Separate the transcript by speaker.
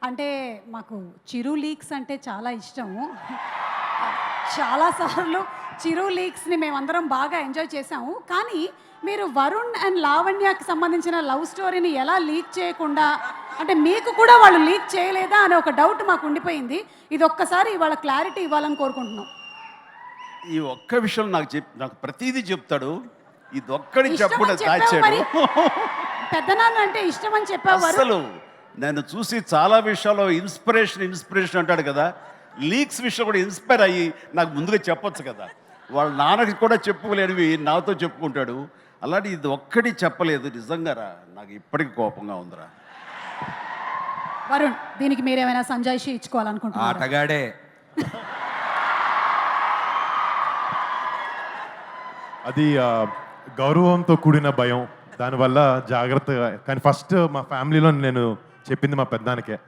Speaker 1: అంటే మాకు చిరు లీక్స్ అంటే చాలా ఇష్టము. చాలా సార్లు చిరు లీక్స్‌ని మేమందరం బాగా ఎంజాయ్ చేసాము. కానీ మీరు వరుణ్ అండ్ లావణ్యకి సంబంధించిన లవ్ స్టోరీని ఎలా లీక్ చేయకుండా, అంటే మీకు కూడా వాళ్ళు లీక్ చేయలేదా అనే ఒక డౌట్ మాకు ఉండిపోయింది. ఇది ఒక్కసారి ఇవాళ క్లారిటీ ఇవ్వాలని కోరుకుంటున్నాం.
Speaker 2: ఈ ఒక్క విషయం నాకు ప్రతిదీ చెప్తాడు. ఇదొక్కడి చెప్పడం
Speaker 1: ఇష్టమని చెప్పావు
Speaker 2: దాచాడు.
Speaker 1: మరి. పెద్దనాన్న అంటే ఇష్టమని చెప్పావు వరుణ్.
Speaker 2: అసలు నేను చూసి చాలా విషయాల్లో ఇన్స్పిరేషన్ అంటాడు కదా, లీక్స్ విషయం కూడా ఇన్స్పైర్ అయ్యి నాకు ముందుగా చెప్పొచ్చు కదా. వాళ్ళ నాన్నకి కూడా చెప్పుకోలేనివి నాతో చెప్పుకుంటాడు. అలాంటి ఇది ఒక్కటి చెప్పలేదు. నిజంగా రా, నాకు ఇప్పటికి కోపంగా ఉందిరా.
Speaker 1: వరుణ్, దీనికి మీరేమైనా సంజాయిషి ఇచ్చుకోవాలనుకుంటున్నారా?
Speaker 3: ఆటగాడే.
Speaker 4: అది గౌరవంతో కూడిన భయం, దానివల్ల జాగ్రత్తగా. కానీ ఫస్ట్ మా ఫ్యామిలీలో నేను చెప్పింది మా పెద్దానికే.